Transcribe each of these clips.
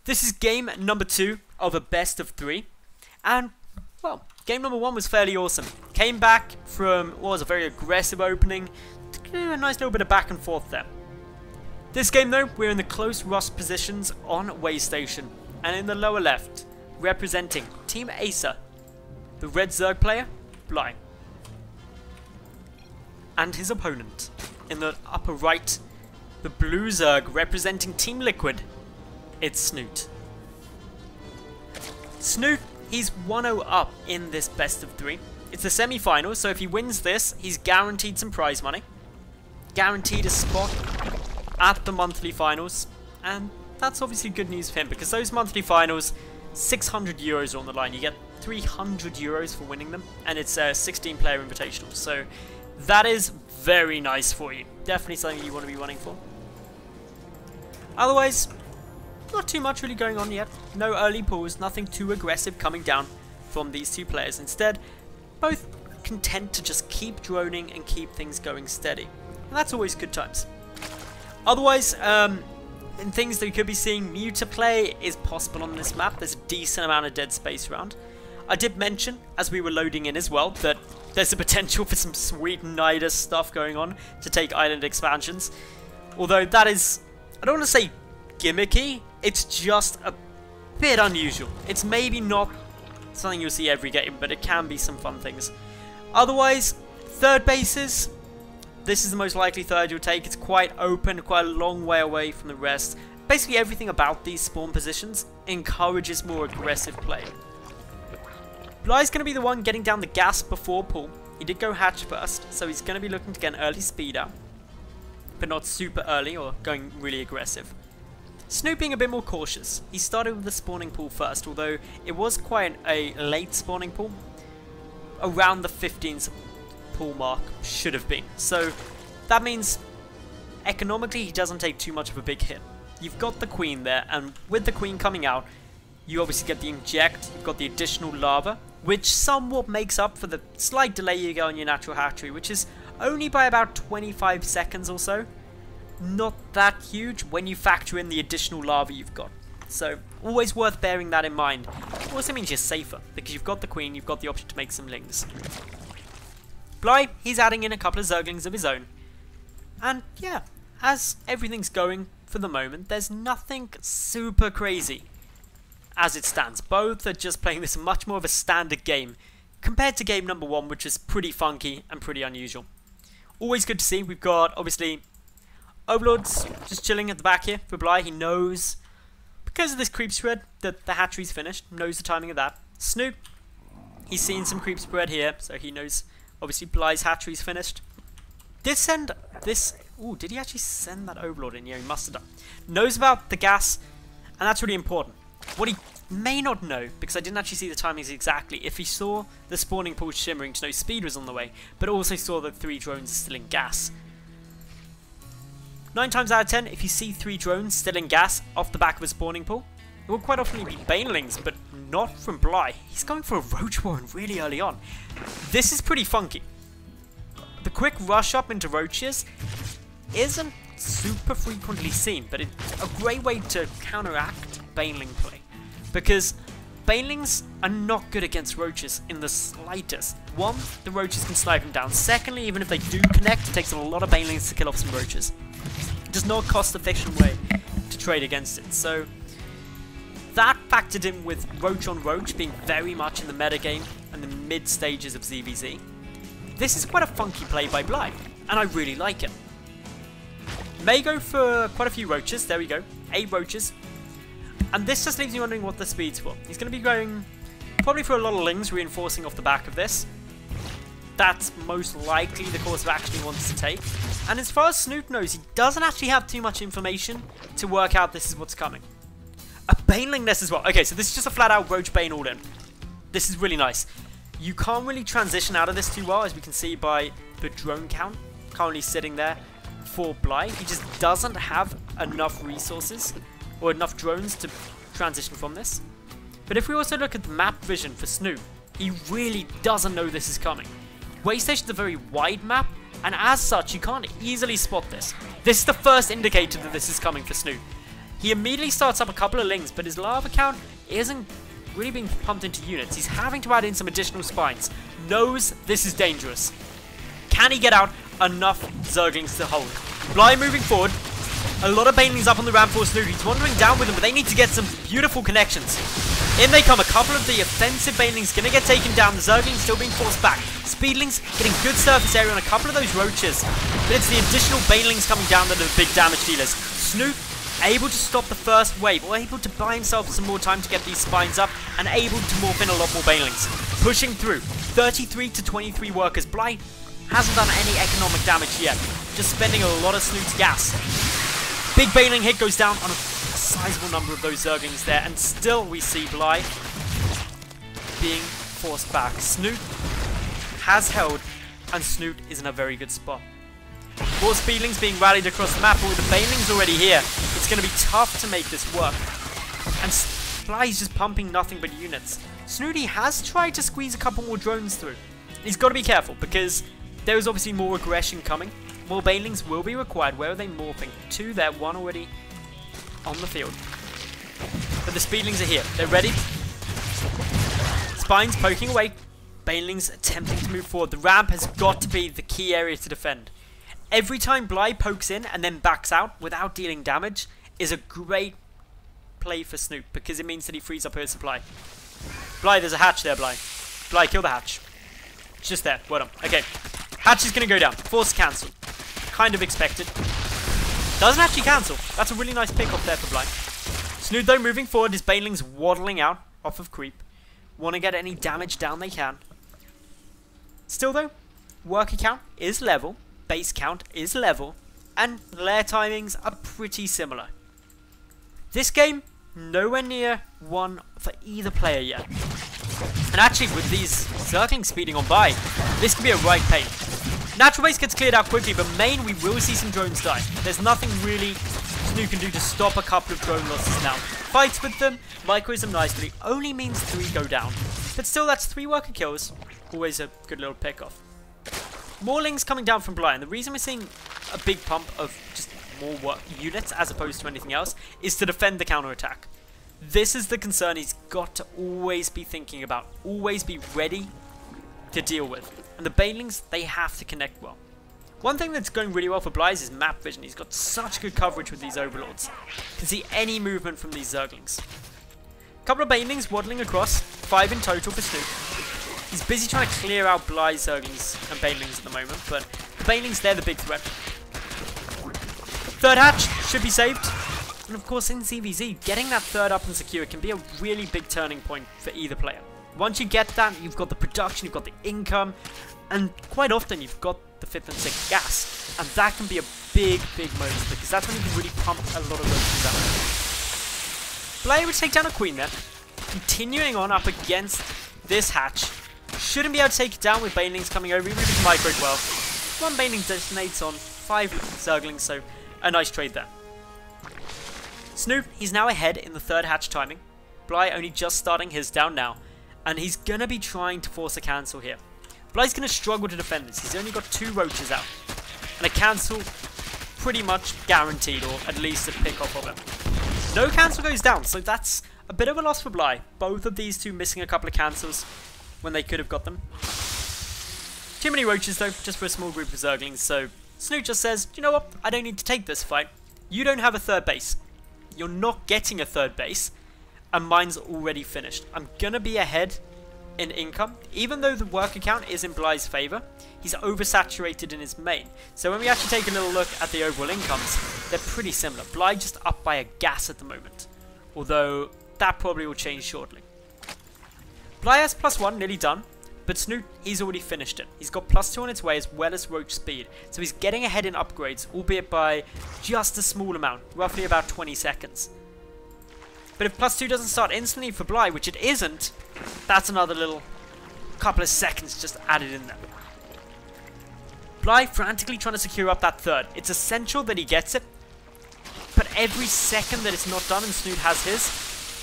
This is game number 2 of a best of 3, and, well, game number 1 was fairly awesome. Came back from what was a very aggressive opening, a nice little bit of back and forth there. This game though, we're in the close rush positions on Way Station, and in the lower left, representing Team Acer, the red Zerg player, Bly, and his opponent. In the upper right, the blue Zerg representing Team Liquid, it's Snute. Snute, he's 1-0 up in this best of 3. It's the semi-final, so if he wins this, he's guaranteed some prize money. Guaranteed a spot at the monthly finals, and that's obviously good news for him, because those monthly finals, 600 euros are on the line. You get 300 euros for winning them, and it's a 16-player invitational, so that is very nice for you. Definitely something you want to be running for. Otherwise, not too much really going on yet. No early pulls, nothing too aggressive coming down from these two players. Instead, both content to just keep droning and keep things going steady. And that's always good times. Otherwise, in things that you could be seeing, Muta play is possible on this map. There's a decent amount of dead space around. I did mention, as we were loading in as well, that there's a potential for some sweet Nidus stuff going on to take island expansions. Although that is, I don't want to say gimmicky, it's just a bit unusual. It's maybe not something you'll see every game, but it can be some fun things. Otherwise, third bases, this is the most likely third you'll take. It's quite open, quite a long way away from the rest. Basically everything about these spawn positions encourages more aggressive play. Bly's going to be the one getting down the gas before pull. He did go hatch first, so he's going to be looking to get an early speed out, but not super early or going really aggressive. Snute being a bit more cautious. He started with the spawning pool first, although it was quite a late spawning pool. Around the 15th pool mark should have been. So that means economically he doesn't take too much of a big hit. You've got the queen there, and with the queen coming out, you obviously get the inject, you've got the additional lava, which somewhat makes up for the slight delay you get on your natural hatchery, which is only by about 25 seconds or so. Not that huge when you factor in the additional lava you've got. So, always worth bearing that in mind. It also means you're safer, because you've got the queen, you've got the option to make some lings. Bly, he's adding in a couple of Zerglings of his own. And yeah, as everything's going for the moment, there's nothing super crazy as it stands. Both are just playing this much more of a standard game, compared to game number 1, which is pretty funky and pretty unusual. Always good to see. We've got, obviously, Overlord's just chilling at the back here for Bly. He knows, because of this creep spread, that the hatchery's finished. Knows the timing of that. Snute, he's seen some creep spread here, so he knows, obviously, Bly's hatchery's finished. Did send this... Ooh, did he actually send that Overlord in? Yeah, he must have done. Knows about the gas, and that's really important. What he may not know, because I didn't actually see the timings exactly, if he saw the spawning pool shimmering to know speed was on the way, but also saw that 3 drones still in gas. 9 times out of 10, if you see 3 drones still in gas off the back of a spawning pool, it will quite often be banelings, but not from Bly. He's going for a roach warren really early on. This is pretty funky. The quick rush up into roaches isn't super frequently seen, but it's a great way to counteract baneling play, because banelings are not good against roaches in the slightest. One, the roaches can snipe them down. Secondly, even if they do connect, it takes a lot of banelings to kill off some roaches. Just not a cost-efficient way to trade against it. So that factored in with roach on roach being very much in the meta game and the mid stages of ZvZ. This is quite a funky play by Bly, and I really like it. May go for quite a few roaches. There we go, 8 roaches. And this just leaves you wondering what the speed's for. He's going to be going probably for a lot of lings, reinforcing off the back of this. That's most likely the course of action he wants to take. And as far as Snute knows, he doesn't actually have too much information to work out this is what's coming. A baneling nest as well. Okay, so this is just a flat out roach bane all in. This is really nice. You can't really transition out of this too well, as we can see by the drone count currently sitting there for Bly. He just doesn't have enough resources or enough drones to transition from this. But if we also look at the map vision for Snute, he really doesn't know this is coming. Way Station's a very wide map, and as such, you can't easily spot this. This is the first indicator that this is coming for Snute. He immediately starts up a couple of lings, but his lava count isn't really being pumped into units. He's having to add in some additional spines. Knows this is dangerous. Can he get out enough Zerglings to hold? Bly moving forward. A lot of Banelings up on the ramp for Snute. He's wandering down with them, but they need to get some beautiful connections. In they come. A couple of the offensive Banelings going to get taken down. The Zerglings still being forced back. Speedlings getting good surface area on a couple of those roaches. But it's the additional Banelings coming down that are the big damage dealers. Snute able to stop the first wave, or able to buy himself some more time to get these spines up, and able to morph in a lot more Banelings. Pushing through. 33 to 23 workers. Bly hasn't done any economic damage yet. Just spending a lot of Snute's gas. Big Baneling hit goes down on a sizable number of those Zerglings there, and still we see Bly being forced back. Snute has held, and Snute is in a very good spot. More Speedlings being rallied across the map, but with the Banelings already here, it's going to be tough to make this work. And Bly is just pumping nothing but units. Snooty has tried to squeeze a couple more drones through. He's got to be careful, because there is obviously more aggression coming. More Banelings will be required. Where are they morphing? 2 there, 1 already on the field. But the Speedlings are here. They're ready. Spines poking away. Banelings attempting to move forward. The ramp has got to be the key area to defend. Every time Bly pokes in and then backs out without dealing damage is a great play for Snute, because it means that he frees up his supply. Bly, there's a hatch there, Bly. Bly, kill the hatch. It's just there. Well done. Okay. Hatch is going to go down. Force cancel. Kind of expected. Doesn't actually cancel. That's a really nice pick off there for Bly. Snute, though, moving forward. His Banelings waddling out off of creep. Want to get any damage down they can. Still, though, worker count is level. Base count is level. And lair timings are pretty similar. This game, nowhere near one for either player yet. And actually, with these Zerglings speeding on by, this could be a right pain. Natural base gets cleared out quickly, but main, we will see some drones die. There's nothing really Snute can do to stop a couple of drone losses now. Fights with them, micros them nicely, only means 3 go down. But still, that's 3 worker kills. Always a good little pick off. More lings coming down from Bly, and the reason we're seeing a big pump of just more units as opposed to anything else is to defend the counterattack. This is the concern he's got to always be thinking about, always be ready to deal with. And the Banelings, they have to connect well. One thing that's going really well for Bly is his map vision. He's got such good coverage with these Overlords. Can see any movement from these Zerglings. Couple of Banelings waddling across, 5 in total for Snute. He's busy trying to clear out Bly's Zerglings and Banelings at the moment, but the Banelings, they're the big threat. Third hatch should be saved. And of course, in ZvZ, getting that third up and secure can be a really big turning point for either player. Once you get that, you've got the production, you've got the income, and quite often you've got the 5th and 6th gas. And that can be a big, big moment, because that's when you can really pump a lot of those out. Bly would take down a queen there. Continuing on up against this hatch. Shouldn't be able to take it down with Banelings coming over, even if it's microed well. 1 Baneling detonates on 5 Zerglings, so a nice trade there. Snute, he's now ahead in the 3rd hatch timing. Bly only just starting his down now. And he's going to be trying to force a cancel here. Bly's going to struggle to defend this. He's only got 2 roaches out. And a cancel pretty much guaranteed, or at least a pick off of it. No cancel goes down, so that's a bit of a loss for Bly. Both of these 2 missing a couple of cancels when they could have got them. Too many roaches though, just for a small group of Zerglings, so Snute just says, you know what, I don't need to take this fight. You don't have a 3rd base. You're not getting a 3rd base. And mine's already finished. I'm going to be ahead in income. Even though the worker count is in Bly's favour, he's oversaturated in his main. So when we actually take a little look at the overall incomes, they're pretty similar. Bly just up by a gas at the moment. Although, that probably will change shortly. Bly has +1, nearly done. But Snute, he's already finished it. He's got +2 on its way, as well as roach speed. So he's getting ahead in upgrades, albeit by just a small amount. Roughly about 20 seconds. But if +2 doesn't start instantly for Bly, which it isn't, that's another little couple of seconds just added in there. Bly frantically trying to secure up that 3rd. It's essential that he gets it, but every second that it's not done and Snute has his,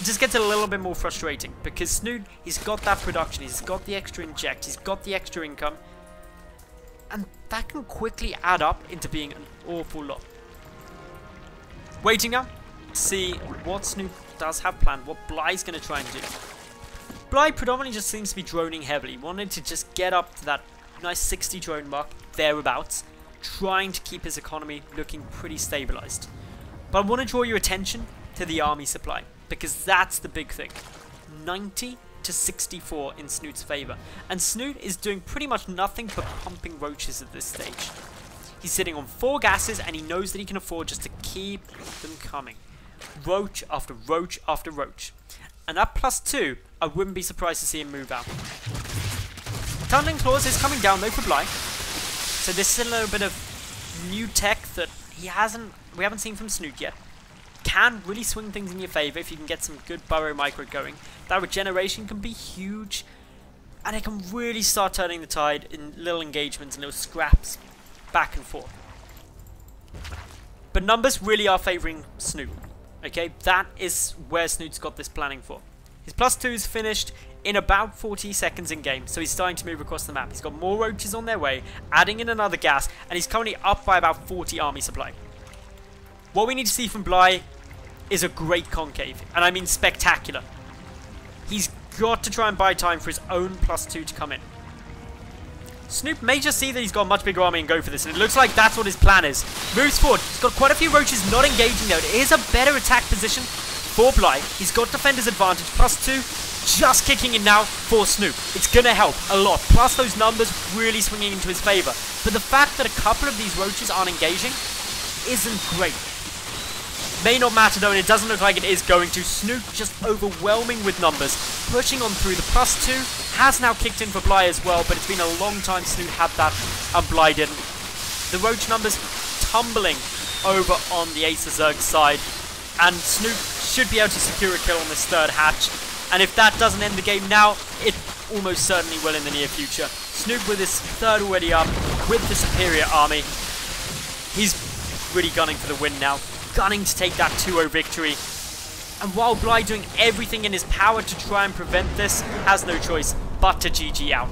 it just gets a little bit more frustrating, because Snute, he's got that production, he's got the extra inject, he's got the extra income, and that can quickly add up into being an awful lot. Waiting now. Let's see what Snute does have planned, what Bly's going to try and do. Bly predominantly just seems to be droning heavily. He wanted to just get up to that nice 60 drone mark, thereabouts, trying to keep his economy looking pretty stabilized. But I want to draw your attention to the army supply, because that's the big thing. 90 to 64 in Snute's favor, and Snute is doing pretty much nothing but pumping roaches at this stage. He's sitting on 4 gases, and he knows that he can afford just to keep them coming. Roach after roach after roach. And that +2, I wouldn't be surprised to see him move out. Tunneling Claws is coming down though for Bly. So this is a little bit of new tech that we haven't seen from Snute yet. Can really swing things in your favour if you can get some good burrow micro going. That regeneration can be huge, and it can really start turning the tide in little engagements and little scraps back and forth. But numbers really are favouring Snute. Okay, that is where Snute's got this planning for. His +2 is finished in about 40 seconds in game, so he's starting to move across the map. He's got more roaches on their way, adding in another gas, and he's currently up by about 40 army supply. What we need to see from Bly is a great concave, and I mean spectacular. He's got to try and buy time for his own +2 to come in. Snute may just see that he's got a much bigger army and go for this, and it looks like that's what his plan is. Moves forward. He's got quite a few roaches not engaging though. It is a better attack position for Bly. He's got defender's advantage. +2 just kicking in now for Snute. It's going to help a lot. Plus those numbers really swinging into his favour. But the fact that a couple of these roaches aren't engaging isn't great. May not matter though, and it doesn't look like it is going to. Snute just overwhelming with numbers, pushing on through. The +2 has now kicked in for Bly as well, but it's been a long time Snute had that and Bly didn't. The roach numbers tumbling over on the Ace of Zerg's side, and Snute should be able to secure a kill on this third hatch. And if that doesn't end the game now, it almost certainly will in the near future. Snute with his third already up, with the superior army. He's really gunning for the win now. Gunning to take that 2-0 victory. And while Bly doing everything in his power to try and prevent this, has no choice but to GG out.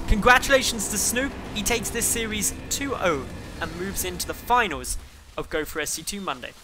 Congratulations to Snute. He takes this series 2-0 and moves into the finals of Go for SC2 Monday.